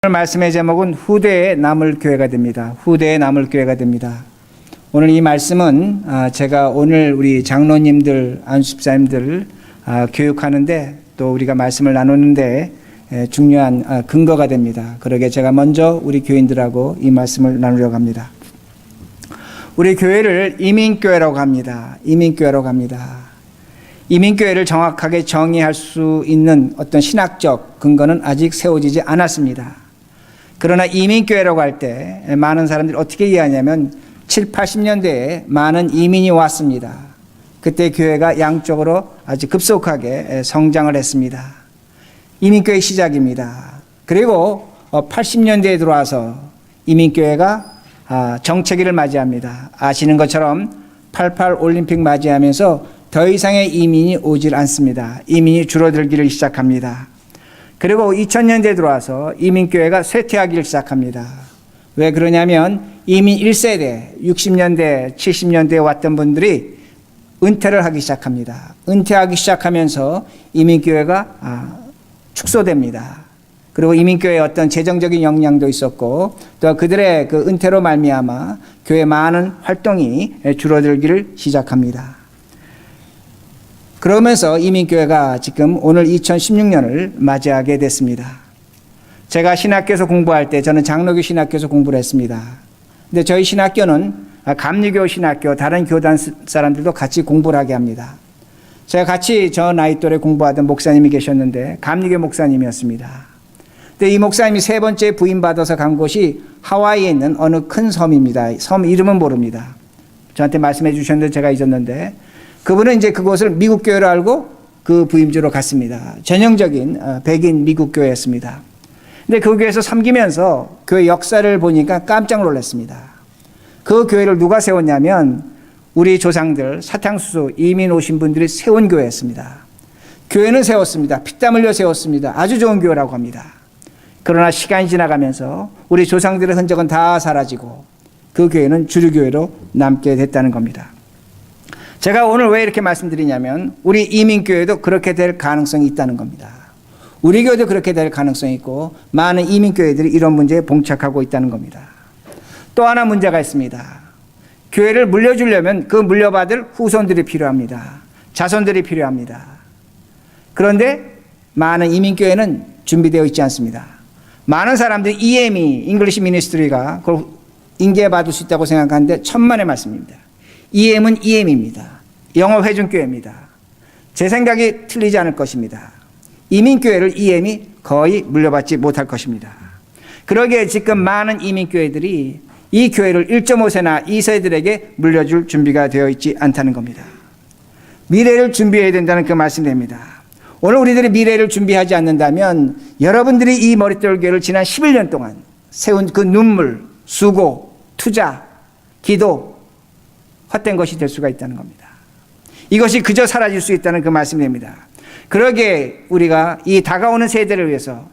오늘 말씀의 제목은 후대에 남을 교회가 됩니다. 후대에 남을 교회가 됩니다. 오늘 이 말씀은 제가 오늘 우리 장로님들, 안수집사님들 교육하는데 또 우리가 말씀을 나누는데 중요한 근거가 됩니다. 그러게 제가 먼저 우리 교인들하고 이 말씀을 나누려고 합니다. 우리 교회를 이민교회라고 합니다. 이민교회라고 합니다. 이민교회를 정확하게 정의할 수 있는 어떤 신학적 근거는 아직 세워지지 않았습니다. 그러나 이민교회라고 할 때 많은 사람들이 어떻게 이해하냐면 7, 80년대에 많은 이민이 왔습니다. 그때 교회가 양쪽으로 아주 급속하게 성장을 했습니다. 이민교회 시작입니다. 그리고 80년대에 들어와서 이민교회가 정체기를 맞이합니다. 아시는 것처럼 88 올림픽 맞이하면서 더 이상의 이민이 오질 않습니다. 이민이 줄어들기를 시작합니다. 그리고 2000년대에 들어와서 이민교회가 쇠퇴하기를 시작합니다. 왜 그러냐면 이민 1세대, 60년대, 70년대에 왔던 분들이 은퇴를 하기 시작합니다. 은퇴하기 시작하면서 이민교회가 축소됩니다. 그리고 이민교회에 어떤 재정적인 역량도 있었고 또 그들의 그 은퇴로 말미암아 교회 많은 활동이 줄어들기를 시작합니다. 그러면서 이민교회가 지금 오늘 2016년을 맞이하게 됐습니다. 제가 신학교에서 공부할 때 저는 장로교 신학교에서 공부를 했습니다. 근데 저희 신학교는 감리교 신학교 다른 교단 사람들도 같이 공부를 하게 합니다. 제가 같이 저 나이 또래 공부하던 목사님이 계셨는데 감리교 목사님이었습니다. 근데 이 목사님이 세 번째 부임받아서 간 곳이 하와이에 있는 어느 큰 섬입니다. 섬 이름은 모릅니다. 저한테 말씀해 주셨는데 제가 잊었는데 그분은 이제 그곳을 미국 교회로 알고 그 부임지로 갔습니다. 전형적인 백인 미국 교회였습니다. 근데 그 교회에서 섬기면서 교회 역사를 보니까 깜짝 놀랐습니다. 그 교회를 누가 세웠냐면 우리 조상들 사탕수수 이민 오신 분들이 세운 교회였습니다. 교회는 세웠습니다. 피땀 흘려 세웠습니다. 아주 좋은 교회라고 합니다. 그러나 시간이 지나가면서 우리 조상들의 흔적은 다 사라지고 그 교회는 주류교회로 남게 됐다는 겁니다. 제가 오늘 왜 이렇게 말씀드리냐면 우리 이민교회도 그렇게 될 가능성이 있다는 겁니다. 우리 교회도 그렇게 될 가능성이 있고 많은 이민교회들이 이런 문제에 봉착하고 있다는 겁니다. 또 하나 문제가 있습니다. 교회를 물려주려면 그 물려받을 후손들이 필요합니다. 자손들이 필요합니다. 그런데 많은 이민교회는 준비되어 있지 않습니다. 많은 사람들이 EM이, 잉글리시 미니스트리가 그걸 인계받을 수 있다고 생각하는데 천만의 말씀입니다. EM은 EM입니다. 영어 회중교회입니다. 제 생각이 틀리지 않을 것입니다. 이민교회를 EM이 거의 물려받지 못할 것입니다. 그러기에 지금 많은 이민교회들이 이 교회를 1.5세나 2세들에게 물려줄 준비가 되어 있지 않다는 겁니다. 미래를 준비해야 된다는 그 말씀입니다. 오늘 우리들이 미래를 준비하지 않는다면 여러분들이 이 머릿돌 교회를 지난 11년 동안 세운 그 눈물, 수고, 투자, 기도 헛된 것이 될 수가 있다는 겁니다. 이것이 그저 사라질 수 있다는 그 말씀입니다. 그러기에 우리가 이 다가오는 세대를 위해서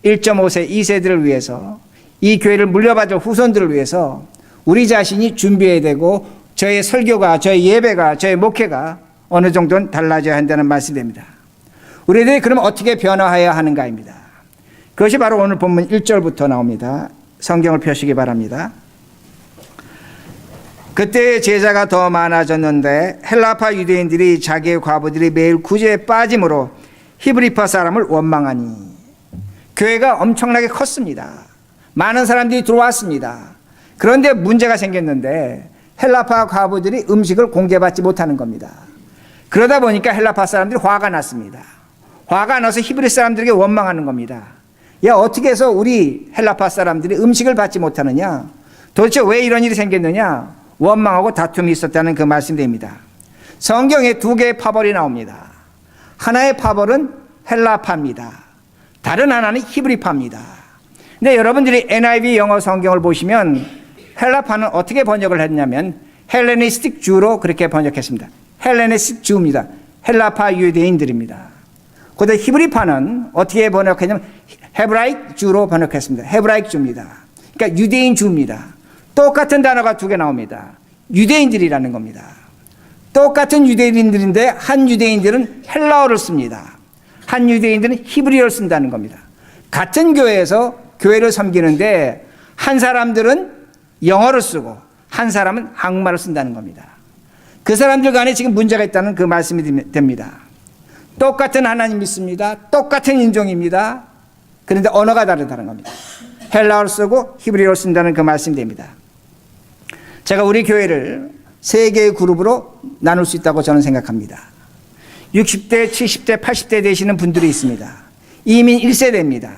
1.5세, 2세들을 위해서 이 교회를 물려받을 후손들을 위해서 우리 자신이 준비해야 되고 저의 설교가, 저의 예배가, 저의 목회가 어느 정도는 달라져야 한다는 말씀입니다. 우리들이 그럼 어떻게 변화해야 하는가입니다. 그것이 바로 오늘 본문 1절부터 나옵니다. 성경을 펴시기 바랍니다. 그때 제자가 더 많아졌는데 헬라파 유대인들이 자기의 과부들이 매일 구제에 빠짐으로 히브리파 사람을 원망하니 교회가 엄청나게 컸습니다. 많은 사람들이 들어왔습니다. 그런데 문제가 생겼는데 헬라파 과부들이 음식을 공개받지 못하는 겁니다. 그러다 보니까 헬라파 사람들이 화가 났습니다. 화가 나서 히브리 사람들에게 원망하는 겁니다. 야, 어떻게 해서 우리 헬라파 사람들이 음식을 받지 못하느냐? 도대체 왜 이런 일이 생겼느냐? 원망하고 다툼이 있었다는 그 말씀입니다. 성경에 두 개의 파벌이 나옵니다. 하나의 파벌은 헬라파입니다. 다른 하나는 히브리파입니다. 근데 여러분들이 NIV 영어 성경을 보시면 헬라파는 어떻게 번역을 했냐면 헬레니스틱 주로 그렇게 번역했습니다. 헬레니스틱 주입니다. 헬라파 유대인들입니다. 그런데 히브리파는 어떻게 번역했냐면 헤브라이크 주로 번역했습니다. 헤브라이크 주입니다. 그러니까 유대인 주입니다. 똑같은 단어가 두 개 나옵니다. 유대인들이라는 겁니다. 똑같은 유대인들인데 한 유대인들은 헬라어를 씁니다. 한 유대인들은 히브리어를 쓴다는 겁니다. 같은 교회에서 교회를 섬기는데 한 사람들은 영어를 쓰고 한 사람은 한국말을 쓴다는 겁니다. 그 사람들 간에 지금 문제가 있다는 그 말씀이 됩니다. 똑같은 하나님 믿습니다. 똑같은 인종입니다. 그런데 언어가 다르다는 겁니다. 헬라어를 쓰고 히브리어를 쓴다는 그 말씀이 됩니다. 제가 우리 교회를 세 개의 그룹으로 나눌 수 있다고 저는 생각합니다. 60대, 70대, 80대 되시는 분들이 있습니다. 이민 1세대입니다.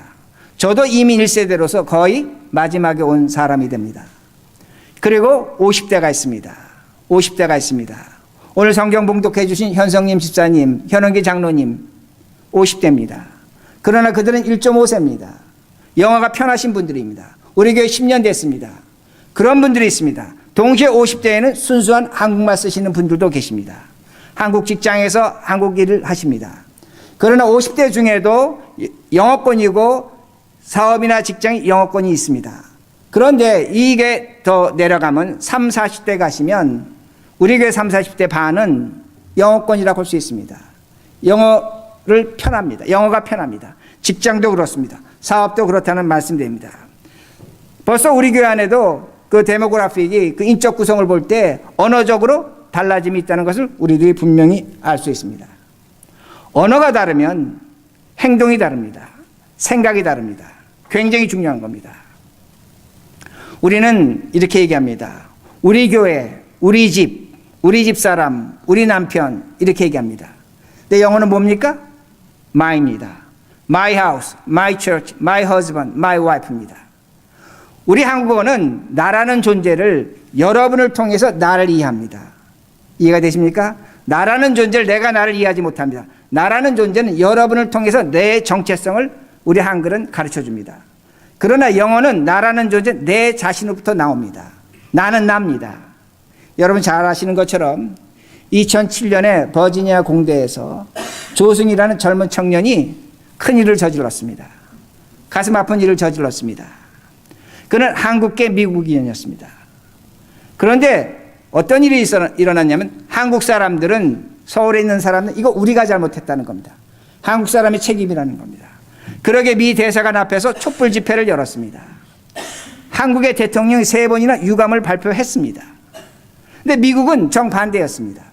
저도 이민 1세대로서 거의 마지막에 온 사람이 됩니다. 그리고 50대가 있습니다. 50대가 있습니다. 오늘 성경 봉독해 주신 현성님 집사님, 현원기 장로님 50대입니다. 그러나 그들은 1.5세입니다. 영어가 편하신 분들입니다. 우리 교회 10년 됐습니다. 그런 분들이 있습니다. 동시에 50대에는 순수한 한국말 쓰시는 분들도 계십니다. 한국 직장에서 한국 일을 하십니다. 그러나 50대 중에도 영어권이고 사업이나 직장이 영어권이 있습니다. 그런데 이게 더 내려가면 3, 40대 가시면 우리 교회 3, 40대 반은 영어권이라고 할 수 있습니다. 영어를 편합니다. 영어가 편합니다. 직장도 그렇습니다. 사업도 그렇다는 말씀드립니다. 벌써 우리 교회 안에도 그 데모그래픽이 그 인적 구성을 볼 때 언어적으로 달라짐이 있다는 것을 우리들이 분명히 알 수 있습니다. 언어가 다르면 행동이 다릅니다. 생각이 다릅니다. 굉장히 중요한 겁니다. 우리는 이렇게 얘기합니다. 우리 교회, 우리 집 사람, 우리 남편 이렇게 얘기합니다. 근데 영어는 뭡니까? my입니다. my house, my church, my husband, my wife입니다. 우리 한국어는 나라는 존재를 여러분을 통해서 나를 이해합니다. 이해가 되십니까? 나라는 존재를 내가 나를 이해하지 못합니다. 나라는 존재는 여러분을 통해서 내 정체성을 우리 한글은 가르쳐줍니다. 그러나 영어는 나라는 존재 내 자신으로부터 나옵니다. 나는 납니다. 여러분 잘 아시는 것처럼 2007년에 버지니아 공대에서 조승이라는 젊은 청년이 큰 일을 저질렀습니다. 가슴 아픈 일을 저질렀습니다. 그는 한국계 미국인이었습니다. 그런데 어떤 일이 일어났냐면 한국 사람들은 서울에 있는 사람은 이거 우리가 잘못했다는 겁니다. 한국 사람의 책임이라는 겁니다. 그러게 미 대사관 앞에서 촛불 집회를 열었습니다. 한국의 대통령이 3번이나 유감을 발표했습니다. 근데 미국은 정반대였습니다.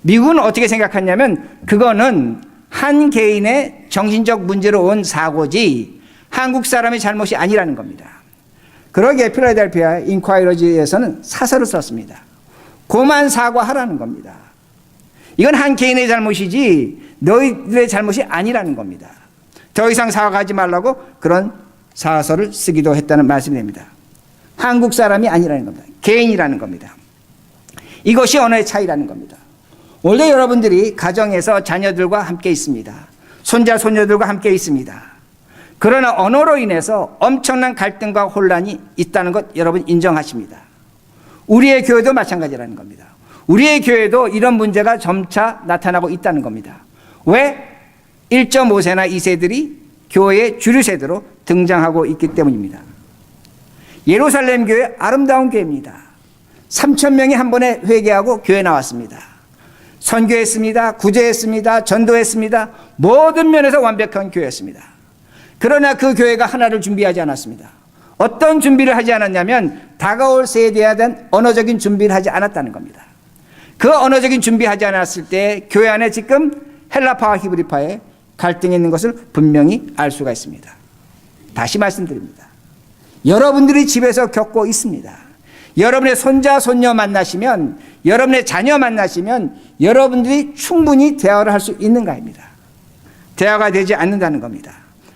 미국은 어떻게 생각했냐면 그거는 한 개인의 정신적 문제로 온 사고지 한국 사람의 잘못이 아니라는 겁니다. 그러기에 필라델피아 인콰이러지에서는 사설을 썼습니다. 고만 사과하라는 겁니다. 이건 한 개인의 잘못이지 너희들의 잘못이 아니라는 겁니다. 더 이상 사과하지 말라고 그런 사설을 쓰기도 했다는 말씀이 됩니다. 한국 사람이 아니라는 겁니다. 개인이라는 겁니다. 이것이 언어의 차이라는 겁니다. 원래 여러분들이 가정에서 자녀들과 함께 있습니다. 손자, 손녀들과 함께 있습니다. 그러나 언어로 인해서 엄청난 갈등과 혼란이 있다는 것 여러분 인정하십니다. 우리의 교회도 마찬가지라는 겁니다. 우리의 교회도 이런 문제가 점차 나타나고 있다는 겁니다. 왜? 1.5세나 2세들이 교회의 주류 세대로 등장하고 있기 때문입니다. 예루살렘 교회 아름다운 교회입니다. 3,000명이 한 번에 회개하고 교회 나왔습니다. 선교했습니다. 구제했습니다. 전도했습니다. 모든 면에서 완벽한 교회였습니다. 그러나 그 교회가 하나를 준비하지 않았습니다. 어떤 준비를 하지 않았냐면 다가올 세대에 대한 언어적인 준비를 하지 않았다는 겁니다. 그 언어적인 준비하지 않았을 때 교회 안에 지금 헬라파와 히브리파의 갈등이 있는 것을 분명히 알 수가 있습니다. 다시 말씀드립니다. 여러분들이 집에서 겪고 있습니다. 여러분의 손자, 손녀 만나시면, 여러분의 자녀 만나시면 여러분들이 충분히 대화를 할 수 있는가입니다. 대화가 되지 않는다는 겁니다.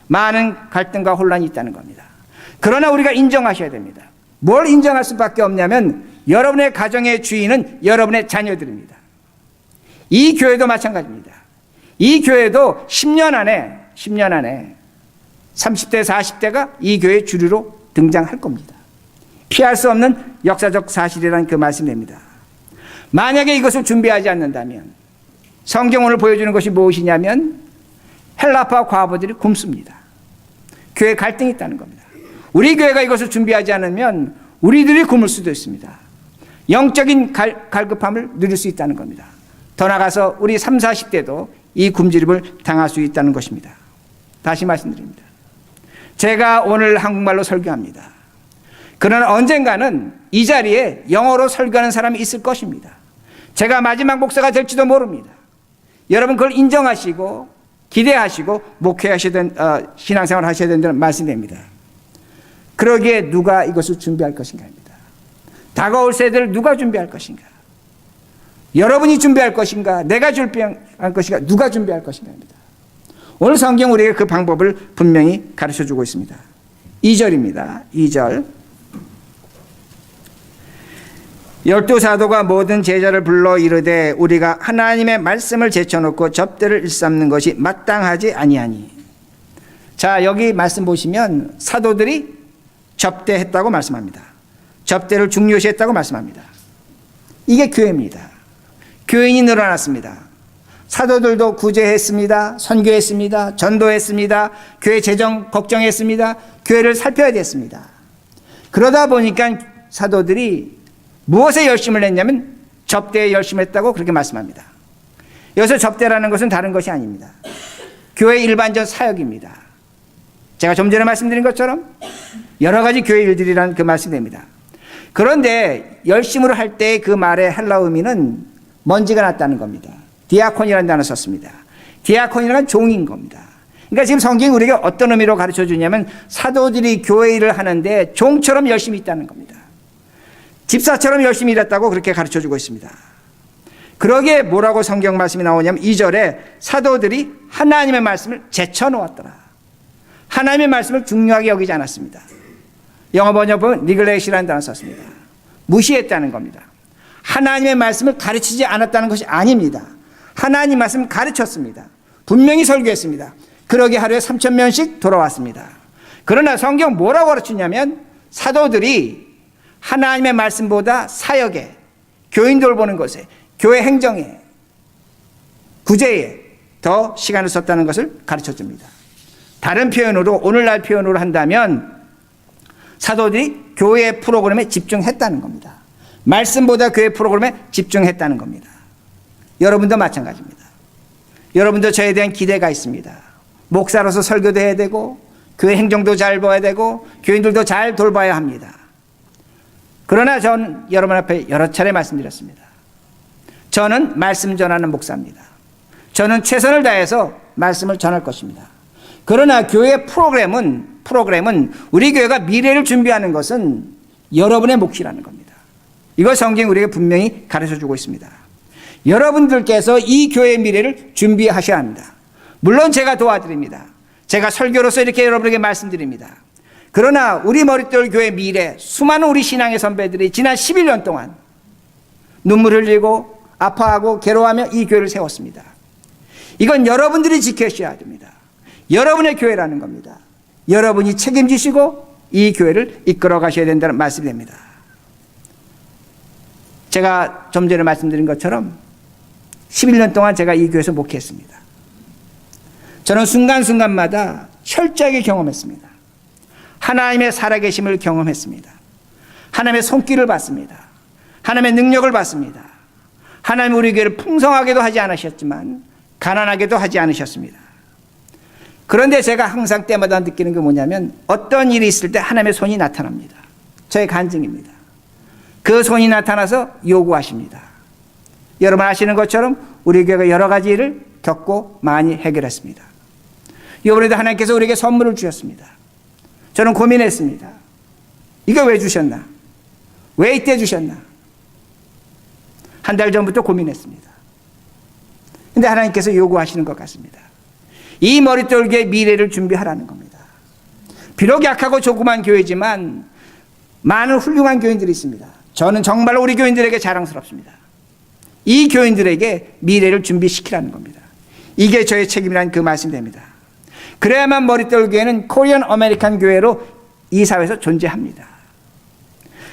많은 갈등과 혼란이 있다는 겁니다. 그러나 우리가 인정하셔야 됩니다. 뭘 인정할 수밖에 없냐면 여러분의 가정의 주인은 여러분의 자녀들입니다. 이 교회도 마찬가지입니다. 이 교회도 10년 안에 30대, 40대가 이 교회의 주류로 등장할 겁니다. 피할 수 없는 역사적 사실이라는 그 말씀입니다. 만약에 이것을 준비하지 않는다면 성경 오늘 보여주는 것이 무엇이냐면 헬라파 과부들이 굶습니다. 교회 갈등이 있다는 겁니다. 우리 교회가 이것을 준비하지 않으면 우리들이 굶을 수도 있습니다. 영적인 갈급함을 누릴 수 있다는 겁니다. 더 나아가서 우리 30, 40대도 이 굶주림을 당할 수 있다는 것입니다. 다시 말씀드립니다. 제가 오늘 한국말로 설교합니다. 그러나 언젠가는 이 자리에 영어로 설교하는 사람이 있을 것입니다. 제가 마지막 목사가 될지도 모릅니다. 여러분 그걸 인정하시고 기대하시고 목회하셔야 신앙생활 하셔야 된다는 말씀입니다. 그러기에 누가 이것을 준비할 것인가 합니다. 다가올 세대를 누가 준비할 것인가? 여러분이 준비할 것인가? 내가 준비할 것인가? 누가 준비할 것인가 합니다. 오늘 성경 우리에게 그 방법을 분명히 가르쳐주고 있습니다. 2절입니다. 2절. 12사도가 모든 제자를 불러 이르되 우리가 하나님의 말씀을 제쳐놓고 접대를 일삼는 것이 마땅하지 아니하니. 자, 여기 말씀 보시면 사도들이 접대했다고 말씀합니다. 접대를 중요시했다고 말씀합니다. 이게 교회입니다. 교인이 늘어났습니다. 사도들도 구제했습니다. 선교했습니다. 전도했습니다. 교회 재정 걱정했습니다. 교회를 살펴야 됐습니다. 그러다 보니까 사도들이 무엇에 열심을 냈냐면 접대에 열심했다고 그렇게 말씀합니다. 여기서 접대라는 것은 다른 것이 아닙니다. 교회 일반적 사역입니다. 제가 좀 전에 말씀드린 것처럼 여러 가지 교회 일들이라는 그 말씀입니다. 그런데 열심으로 할 때 그 말의 헬라 의미는 먼지가 났다는 겁니다. 디아콘이라는 단어 썼습니다. 디아콘이란 종인 겁니다. 그러니까 지금 성경이 우리에게 어떤 의미로 가르쳐 주냐면 사도들이 교회 일을 하는데 종처럼 열심히 있다는 겁니다. 집사처럼 열심히 일했다고 그렇게 가르쳐 주고 있습니다. 그러기에 뭐라고 성경 말씀이 나오냐면 2절에 사도들이 하나님의 말씀을 제쳐놓았더라. 하나님의 말씀을 중요하게 여기지 않았습니다. 영어 번역은 니글렛이라는 단어 썼습니다. 무시했다는 겁니다. 하나님의 말씀을 가르치지 않았다는 것이 아닙니다. 하나님 말씀을 가르쳤습니다. 분명히 설교했습니다. 그러게 하루에 3,000명씩 돌아왔습니다. 그러나 성경 뭐라고 가르치냐면 사도들이 하나님의 말씀보다 사역에, 교인 돌보는 것에, 교회 행정에, 구제에 더 시간을 썼다는 것을 가르쳐줍니다. 다른 표현으로 오늘날 표현으로 한다면 사도들이 교회 프로그램에 집중했다는 겁니다. 말씀보다 교회 프로그램에 집중했다는 겁니다. 여러분도 마찬가지입니다. 여러분도 저에 대한 기대가 있습니다. 목사로서 설교도 해야 되고 교회 행정도 잘 봐야 되고 교인들도 잘 돌봐야 합니다. 그러나 저는 여러분 앞에 여러 차례 말씀드렸습니다. 저는 말씀 전하는 목사입니다. 저는 최선을 다해서 말씀을 전할 것입니다. 그러나 교회 프로그램은 우리 교회가 미래를 준비하는 것은 여러분의 몫이라는 겁니다. 이걸 성경이 우리에게 분명히 가르쳐주고 있습니다. 여러분들께서 이 교회의 미래를 준비하셔야 합니다. 물론 제가 도와드립니다. 제가 설교로서 이렇게 여러분에게 말씀드립니다. 그러나 우리 머릿돌 교회 미래, 수많은 우리 신앙의 선배들이 지난 11년 동안 눈물 흘리고 아파하고 괴로워하며 이 교회를 세웠습니다. 이건 여러분들이 지켜주셔야 됩니다. 여러분의 교회라는 겁니다. 여러분이 책임지시고 이 교회를 이끌어 가셔야 된다는 말씀이 됩니다. 제가 좀 전에 말씀드린 것처럼 11년 동안 제가 이 교회에서 목회했습니다. 저는 순간순간마다 철저하게 경험했습니다. 하나님의 살아계심을 경험했습니다. 하나님의 손길을 봤습니다. 하나님의 능력을 봤습니다. 하나님 우리 교회를 풍성하게도 하지 않으셨지만 가난하게도 하지 않으셨습니다. 그런데 제가 항상 때마다 느끼는 게 뭐냐면 어떤 일이 있을 때 하나님의 손이 나타납니다. 저의 간증입니다. 그 손이 나타나서 요구하십니다. 여러분 아시는 것처럼 우리 교회가 여러 가지 일을 겪고 많이 해결했습니다. 이번에도 하나님께서 우리에게 선물을 주셨습니다. 저는 고민했습니다. 이거 왜 주셨나? 왜 이때 주셨나? 한 달 전부터 고민했습니다. 근데 하나님께서 요구하시는 것 같습니다. 이 머릿돌교의 미래를 준비하라는 겁니다. 비록 약하고 조그만 교회지만 많은 훌륭한 교인들이 있습니다. 저는 정말 우리 교인들에게 자랑스럽습니다. 이 교인들에게 미래를 준비시키라는 겁니다. 이게 저의 책임이라는 그 말씀이 됩니다. 그래야만 머릿돌 교회는 코리안 아메리칸 교회로 이 사회에서 존재합니다.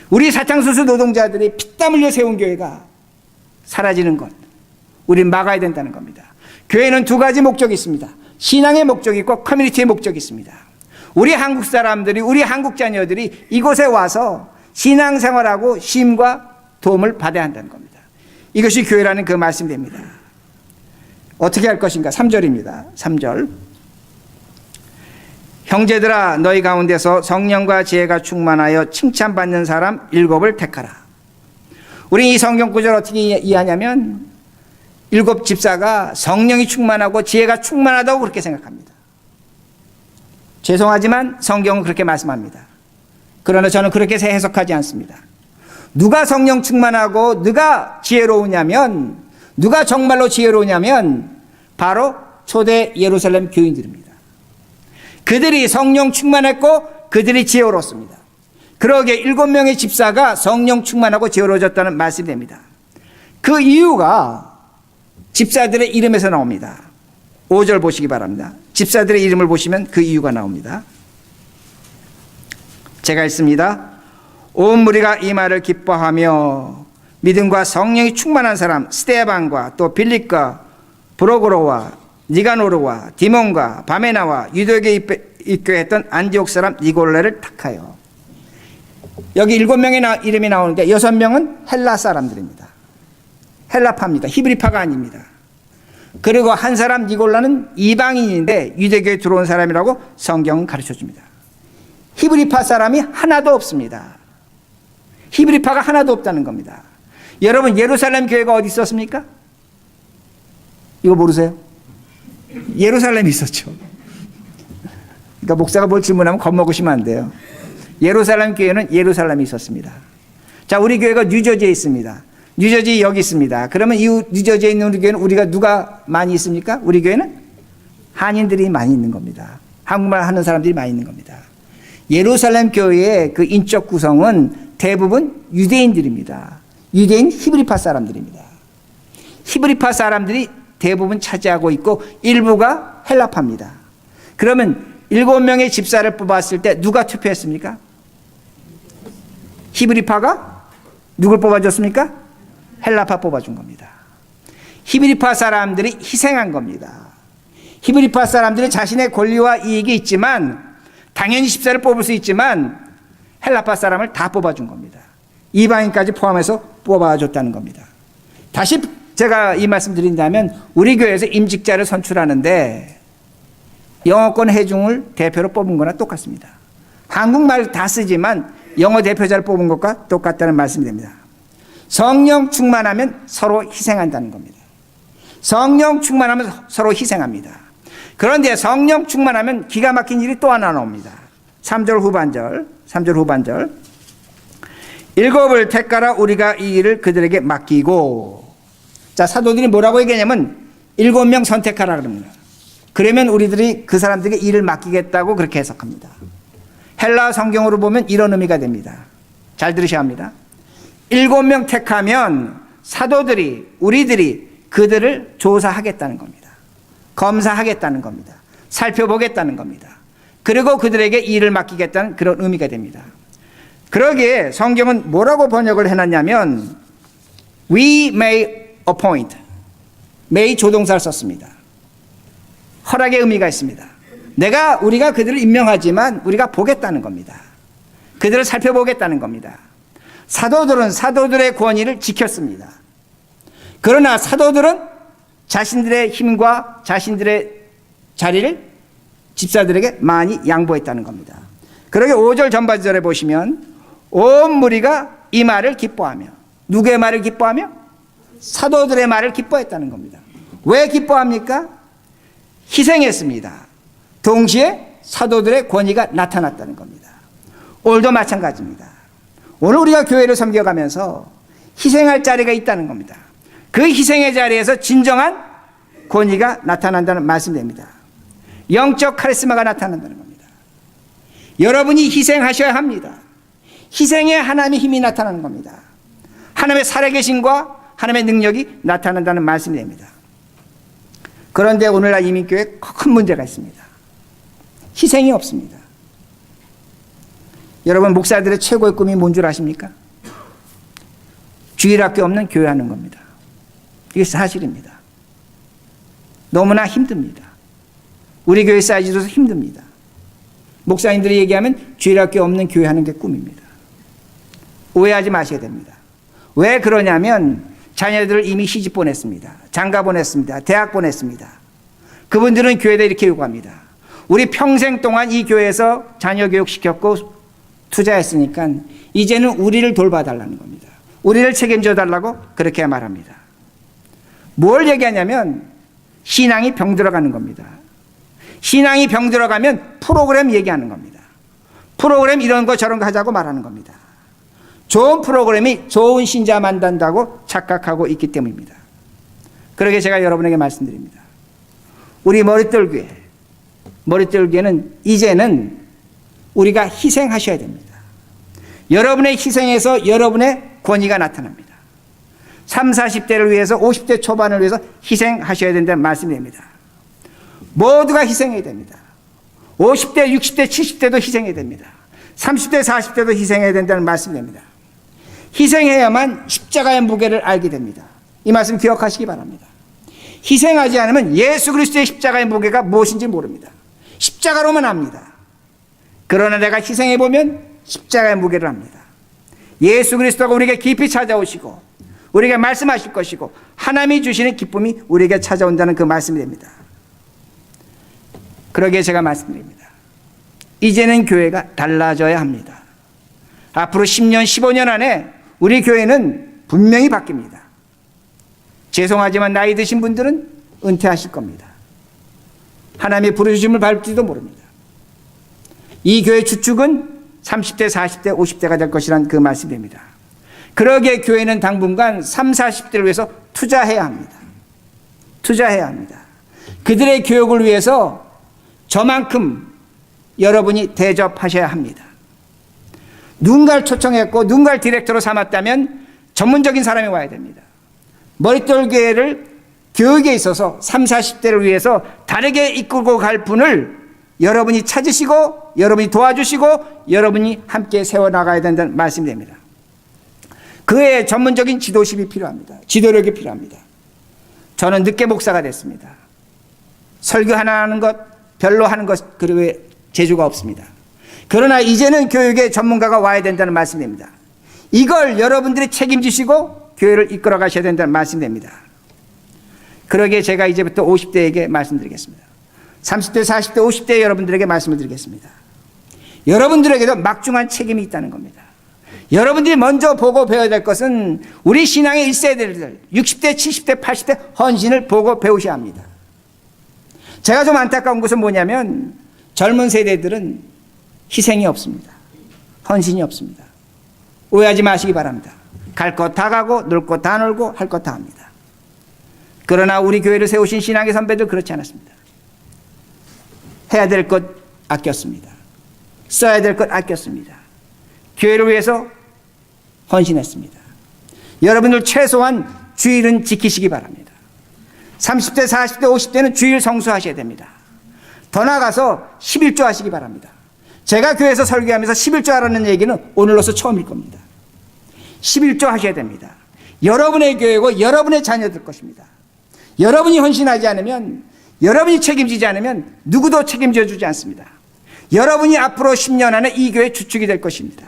우리 사창수수 노동자들이 피땀 흘려 세운 교회가 사라지는 것, 우린 막아야 된다는 겁니다. 교회는 두 가지 목적이 있습니다. 신앙의 목적이 있고 커뮤니티의 목적이 있습니다. 우리 한국 사람들이, 우리 한국 자녀들이 이곳에 와서 신앙생활하고 쉼과 도움을 받아야 한다는 겁니다. 이것이 교회라는 그 말씀이 됩니다. 어떻게 할 것인가? 3절입니다. 3절. 형제들아 너희 가운데서 성령과 지혜가 충만하여 칭찬받는 사람 7을 택하라. 우리 이 성경 구절 어떻게 이해하냐면 7 집사가 성령이 충만하고 지혜가 충만하다고 그렇게 생각합니다. 죄송하지만 성경은 그렇게 말씀합니다. 그러나 저는 그렇게 해석하지 않습니다. 누가 성령 충만하고 누가 지혜로우냐면, 누가 정말로 지혜로우냐면 바로 초대 예루살렘 교인들입니다. 그들이 성령 충만했고 그들이 지혜로웠습니다. 그러기에 7명의 집사가 성령 충만하고 지혜로워졌다는 말씀이 됩니다. 그 이유가 집사들의 이름에서 나옵니다. 5절 보시기 바랍니다. 집사들의 이름을 보시면 그 이유가 나옵니다. 제가 읽습니다. 온 무리가 이 말을 기뻐하며 믿음과 성령이 충만한 사람 스데반과 또 빌립과 브로고로와 니가노르와 디몬과 바메나와 유대교에 입교했던 안디옥 사람 니골레를 택하여. 여기 7명의 이름이 나오는데 6명은 헬라 사람들입니다. 헬라파입니다. 히브리파가 아닙니다. 그리고 한 사람 니골라는 이방인인데 유대교에 들어온 사람이라고 성경은 가르쳐줍니다. 히브리파 사람이 하나도 없습니다. 히브리파가 하나도 없다는 겁니다. 여러분 예루살렘 교회가 어디 있었습니까? 이거 모르세요? 예루살렘에 있었죠. 그러니까 목사가 뭘 질문하면 겁먹으시면 안 돼요. 예루살렘 교회는 예루살렘에 있었습니다. 자, 우리 교회가 뉴저지에 있습니다. 뉴저지 여기 있습니다. 그러면 이 뉴저지에 있는 우리 교회는 우리가 누가 많이 있습니까? 우리 교회는 한인들이 많이 있는 겁니다. 한국말 하는 사람들이 많이 있는 겁니다. 예루살렘 교회의 그 인적 구성은 대부분 유대인들입니다. 유대인 히브리파 사람들입니다. 히브리파 사람들이 대부분 차지하고 있고 일부가 헬라파입니다. 그러면 7명의 집사를 뽑았을 때 누가 투표했습니까? 히브리파가 누굴 뽑아줬습니까? 헬라파 뽑아준 겁니다. 히브리파 사람들이 희생한 겁니다. 히브리파 사람들은 자신의 권리와 이익이 있지만 당연히 집사를 뽑을 수 있지만 헬라파 사람을 다 뽑아준 겁니다. 이방인까지 포함해서 뽑아줬다는 겁니다. 다시 제가 이 말씀 드린다면 우리 교회에서 임직자를 선출하는데 영어권 회중을 대표로 뽑은 거나 똑같습니다. 한국말 다 쓰지만 영어 대표자를 뽑은 것과 똑같다는 말씀이 됩니다. 성령 충만하면 서로 희생한다는 겁니다. 성령 충만하면 서로 희생합니다. 그런데 성령 충만하면 기가 막힌 일이 또 하나 나옵니다. 3절 후반절 7을 택하라 우리가 이 일을 그들에게 맡기고. 자, 사도들이 뭐라고 얘기하냐면 7명 선택하라 그럽니다. 그러면 우리들이 그 사람들에게 일을 맡기겠다고 그렇게 해석합니다. 헬라 성경으로 보면 이런 의미가 됩니다. 잘 들으셔야 합니다. 7명 택하면 사도들이 우리들이 그들을 조사하겠다는 겁니다. 검사하겠다는 겁니다. 살펴보겠다는 겁니다. 그리고 그들에게 일을 맡기겠다는 그런 의미가 됩니다. 그러기에 성경은 뭐라고 번역을 해놨냐면 We may appoint. may 조동사를 썼습니다. 허락의 의미가 있습니다. 우리가 그들을 임명하지만 우리가 보겠다는 겁니다. 그들을 살펴보겠다는 겁니다. 사도들은 사도들의 권위를 지켰습니다. 그러나 사도들은 자신들의 힘과 자신들의 자리를 집사들에게 많이 양보했다는 겁니다. 그러게 5절 전반절에 보시면 온 무리가 이 말을 기뻐하며. 누구의 말을 기뻐하며? 사도들의 말을 기뻐했다는 겁니다. 왜 기뻐합니까? 희생했습니다. 동시에 사도들의 권위가 나타났다는 겁니다. 오늘도 마찬가지입니다. 오늘 우리가 교회를 섬겨가면서 희생할 자리가 있다는 겁니다. 그 희생의 자리에서 진정한 권위가 나타난다는 말씀입니다. 영적 카리스마가 나타난다는 겁니다. 여러분이 희생하셔야 합니다. 희생에 하나님의 힘이 나타나는 겁니다. 하나님의 살아계심과 하나님의 능력이 나타난다는 말씀이 됩니다. 그런데 오늘날 이민교회에 큰 문제가 있습니다. 희생이 없습니다. 여러분, 목사들의 최고의 꿈이 뭔 줄 아십니까? 주일학교 없는 교회하는 겁니다. 이게 사실입니다. 너무나 힘듭니다. 우리 교회 사이즈로서 힘듭니다. 목사님들이 얘기하면 주일학교 없는 교회하는 게 꿈입니다. 오해하지 마셔야 됩니다. 왜 그러냐면 자녀들을 이미 시집 보냈습니다. 장가 보냈습니다. 대학 보냈습니다. 그분들은 교회에 이렇게 요구합니다. 우리 평생 동안 이 교회에서 자녀 교육 시켰고 투자했으니까 이제는 우리를 돌봐달라는 겁니다. 우리를 책임져 달라고 그렇게 말합니다. 뭘 얘기하냐면 신앙이 병들어가는 겁니다. 신앙이 병들어가면 프로그램 얘기하는 겁니다. 프로그램 이런 거 저런 거 하자고 말하는 겁니다. 좋은 프로그램이 좋은 신자 만든다고 착각하고 있기 때문입니다. 그러게 제가 여러분에게 말씀드립니다. 우리 머릿돌 교회는 이제는 우리가 희생하셔야 됩니다. 여러분의 희생에서 여러분의 권위가 나타납니다. 30, 40대를 위해서 50대 초반을 위해서 희생하셔야 된다는 말씀입니다. 모두가 희생해야 됩니다. 50대, 60대, 70대도 희생해야 됩니다. 30대, 40대도 희생해야 된다는 말씀입니다. 희생해야만 십자가의 무게를 알게 됩니다. 이 말씀 기억하시기 바랍니다. 희생하지 않으면 예수 그리스도의 십자가의 무게가 무엇인지 모릅니다. 십자가로만 압니다. 그러나 내가 희생해보면 십자가의 무게를 압니다. 예수 그리스도가 우리에게 깊이 찾아오시고 우리에게 말씀하실 것이고 하나님이 주시는 기쁨이 우리에게 찾아온다는 그 말씀이 됩니다. 그러기에 제가 말씀드립니다. 이제는 교회가 달라져야 합니다. 앞으로 10년, 15년 안에 우리 교회는 분명히 바뀝니다. 죄송하지만 나이 드신 분들은 은퇴하실 겁니다. 하나님의 부르심을 밟을지도 모릅니다. 이 교회 주축은 30대, 40대, 50대가 될 것이란 그 말씀입니다. 그러기에 교회는 당분간 30, 40대를 위해서 투자해야 합니다. 투자해야 합니다. 그들의 교육을 위해서 저만큼 여러분이 대접하셔야 합니다. 누군가를 초청했고 누군가를 디렉터로 삼았다면 전문적인 사람이 와야 됩니다. 머릿돌 교회를 교육에 있어서 30, 40대를 위해서 다르게 이끌고 갈 분을 여러분이 찾으시고 여러분이 도와주시고 여러분이 함께 세워나가야 된다는 말씀이 됩니다. 그에 전문적인 지도십이 필요합니다. 지도력이 필요합니다. 저는 늦게 목사가 됐습니다. 설교 하나 하는 것, 별로 하는 것 그리고 재주가 없습니다. 그러나 이제는 교육에 전문가가 와야 된다는 말씀입니다. 이걸 여러분들이 책임지시고 교회를 이끌어 가셔야 된다는 말씀입니다. 그러기에 제가 이제부터 50대에게 말씀드리겠습니다. 30대, 40대, 50대 여러분들에게 말씀을 드리겠습니다. 여러분들에게도 막중한 책임이 있다는 겁니다. 여러분들이 먼저 보고 배워야 될 것은 우리 신앙의 1세대들 60대, 70대, 80대 헌신을 보고 배우셔야 합니다. 제가 좀 안타까운 것은 뭐냐면 젊은 세대들은 희생이 없습니다. 헌신이 없습니다. 오해하지 마시기 바랍니다. 갈 것 다 가고 놀 것 다 놀고 할 것 다 합니다. 그러나 우리 교회를 세우신 신앙의 선배들 그렇지 않았습니다. 해야 될 것 아꼈습니다. 써야 될 것 아꼈습니다. 교회를 위해서 헌신했습니다. 여러분들 최소한 주일은 지키시기 바랍니다. 30대, 40대, 50대는 주일 성수하셔야 됩니다. 더 나아가서 11조 하시기 바랍니다. 제가 교회에서 설교하면서 11조 하라는 얘기는 오늘로서 처음일 겁니다. 11조 하셔야 됩니다. 여러분의 교회고 여러분의 자녀들 것입니다. 여러분이 헌신하지 않으면 여러분이 책임지지 않으면 누구도 책임져 주지 않습니다. 여러분이 앞으로 10년 안에 이 교회의 주축이 될 것입니다.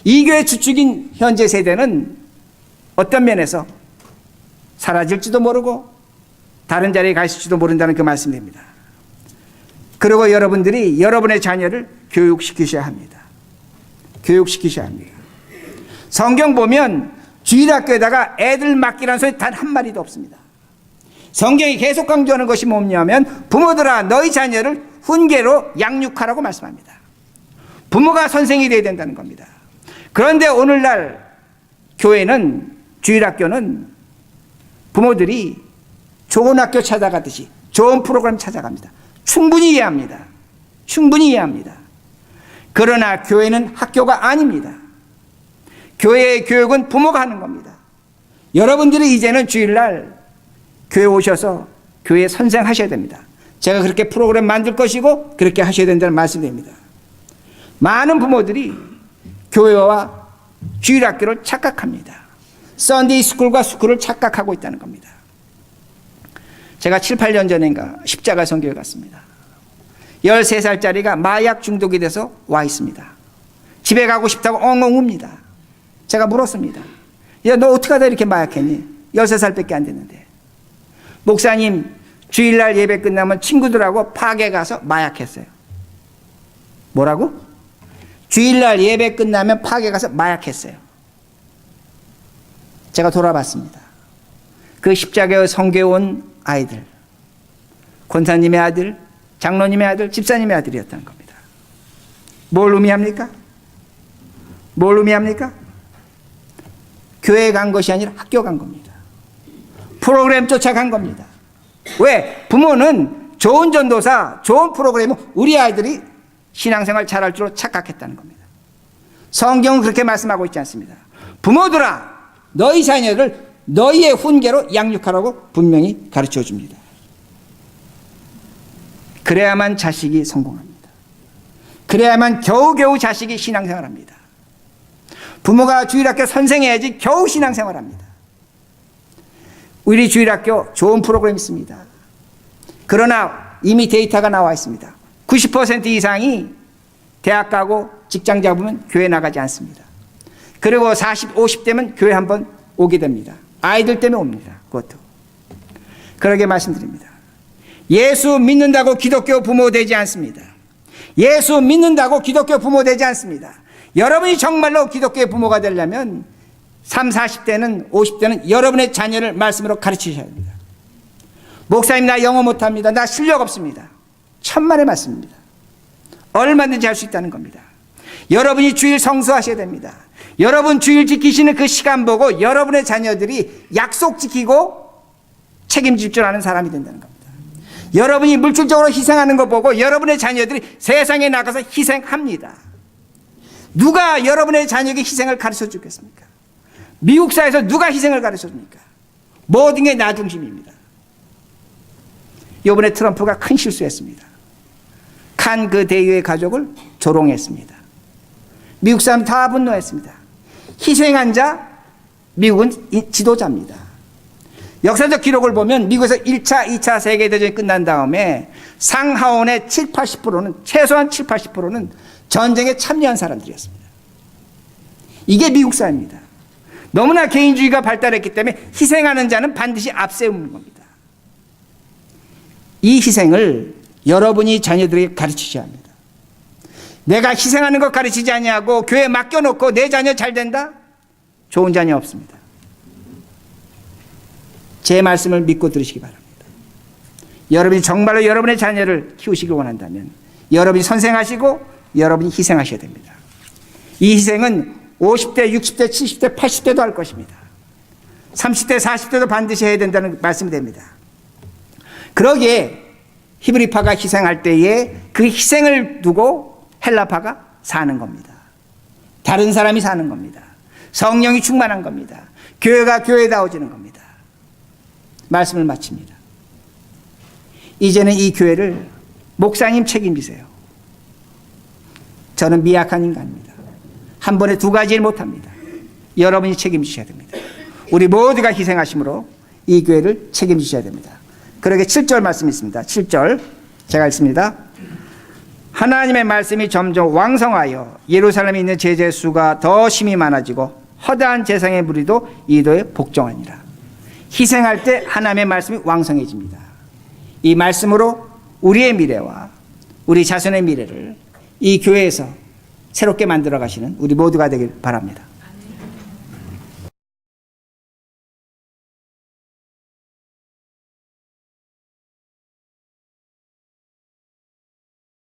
이 교회의 주축인 현재 세대는 어떤 면에서 사라질지도 모르고 다른 자리에 가 있을지도 모른다는 그 말씀입니다. 그리고 여러분들이 여러분의 자녀를 교육시키셔야 합니다. 교육시키셔야 합니다. 성경 보면 주일학교에다가 애들 맡기라는 소리 단 한마디도 없습니다. 성경이 계속 강조하는 것이 뭐냐면 부모들아 너희 자녀를 훈계로 양육하라고 말씀합니다. 부모가 선생이 되어야 된다는 겁니다. 그런데 오늘날 교회는 주일학교는 부모들이 좋은 학교 찾아가듯이 좋은 프로그램 찾아갑니다. 충분히 이해합니다. 충분히 이해합니다. 그러나 교회는 학교가 아닙니다. 교회의 교육은 부모가 하는 겁니다. 여러분들이 이제는 주일날 교회 오셔서 교회 선생하셔야 됩니다. 제가 그렇게 프로그램 만들 것이고 그렇게 하셔야 된다는 말씀입니다. 많은 부모들이 교회와 주일학교를 착각합니다. 썬데이 스쿨과 스쿨을 착각하고 있다는 겁니다. 제가 7, 8년 전인가 십자가 선교회 갔습니다. 13살짜리가 마약 중독이 돼서 와 있습니다. 집에 가고 싶다고 엉엉 웁니다. 제가 물었습니다. 야, 너 어떻게 하다 이렇게 마약했니? 13살밖에 안 됐는데. 목사님, 주일날 예배 끝나면 친구들하고 파게 가서 마약했어요. 뭐라고? 주일날 예배 끝나면 파게 가서 마약했어요. 제가 돌아봤습니다. 그 십자가에 성교에 온 아이들, 권사님의 아들, 장로님의 아들, 집사님의 아들이었다는 겁니다. 뭘 의미합니까? 뭘 의미합니까? 교회 간 것이 아니라 학교 간 겁니다. 프로그램 쫓아간 겁니다. 왜? 부모는 좋은 전도사, 좋은 프로그램은 우리 아이들이 신앙생활 잘할 줄로 착각했다는 겁니다. 성경은 그렇게 말씀하고 있지 않습니다. 부모들아, 너희 자녀를 너희의 훈계로 양육하라고 분명히 가르쳐 줍니다. 그래야만 자식이 성공합니다. 그래야만 겨우겨우 자식이 신앙생활합니다. 부모가 주일학교 선생해야지 겨우 신앙생활합니다. 우리 주일학교 좋은 프로그램이 있습니다. 그러나 이미 데이터가 나와 있습니다. 90% 이상이 대학 가고 직장 잡으면 교회 나가지 않습니다. 그리고 40, 50대면 교회 한번 오게 됩니다. 아이들 때문에 옵니다. 그것도. 그러게 말씀드립니다. 예수 믿는다고 기독교 부모 되지 않습니다. 예수 믿는다고 기독교 부모 되지 않습니다. 여러분이 정말로 기독교의 부모가 되려면 30, 40대는 50대는 여러분의 자녀를 말씀으로 가르치셔야 됩니다. 목사님 나 영어 못합니다. 나 실력 없습니다. 천만의 말씀입니다. 얼마든지 할 수 있다는 겁니다. 여러분이 주일 성수하셔야 됩니다. 여러분 주일 지키시는 그 시간 보고 여러분의 자녀들이 약속 지키고 책임질 줄 아는 사람이 된다는 겁니다. 여러분이 물질적으로 희생하는 거 보고 여러분의 자녀들이 세상에 나가서 희생합니다. 누가 여러분의 자녀에게 희생을 가르쳐 주겠습니까? 미국 사회에서 누가 희생을 가르쳐 줍니까? 모든 게 나 중심입니다. 이번에 트럼프가 큰 실수했습니다. 칸 그 대유의 가족을 조롱했습니다. 미국 사람 다 분노했습니다. 희생한 자, 미국은 지도자입니다. 역사적 기록을 보면 미국에서 1차, 2차 세계대전이 끝난 다음에 상하원의 7, 80%는 최소한 7, 80%는 전쟁에 참여한 사람들이었습니다. 이게 미국 사회입니다. 너무나 개인주의가 발달했기 때문에 희생하는 자는 반드시 앞세우는 겁니다. 이 희생을 여러분이 자녀들에게 가르치셔야 합니다. 내가 희생하는 것 가르치지 아니하고 교회에 맡겨놓고 내 자녀 잘 된다? 좋은 자녀 없습니다. 제 말씀을 믿고 들으시기 바랍니다. 여러분이 정말로 여러분의 자녀를 키우시길 원한다면 여러분이 선생하시고 여러분이 희생하셔야 됩니다. 이 희생은 50대, 60대, 70대, 80대도 할 것입니다. 30대, 40대도 반드시 해야 된다는 말씀이 됩니다. 그러기에 히브리파가 희생할 때에 그 희생을 두고 헬라파가 사는 겁니다. 다른 사람이 사는 겁니다. 성령이 충만한 겁니다. 교회가 교회다워지는 겁니다. 말씀을 마칩니다. 이제는 이 교회를 목사님 책임지세요. 저는 미약한 인간입니다. 한 번에 두 가지를 못합니다. 여러분이 책임지셔야 됩니다. 우리 모두가 희생하심으로 이 교회를 책임지셔야 됩니다. 그러게 7절 말씀이 있습니다. 7절 제가 읽습니다. 하나님의 말씀이 점점 왕성하여 예루살렘에 있는 제자의 수가 더 심히 많아지고 허다한 재상의 무리도 이도에 복종하니라. 희생할 때 하나님의 말씀이 왕성해집니다. 이 말씀으로 우리의 미래와 우리 자손의 미래를 이 교회에서 새롭게 만들어 가시는 우리 모두가 되길 바랍니다.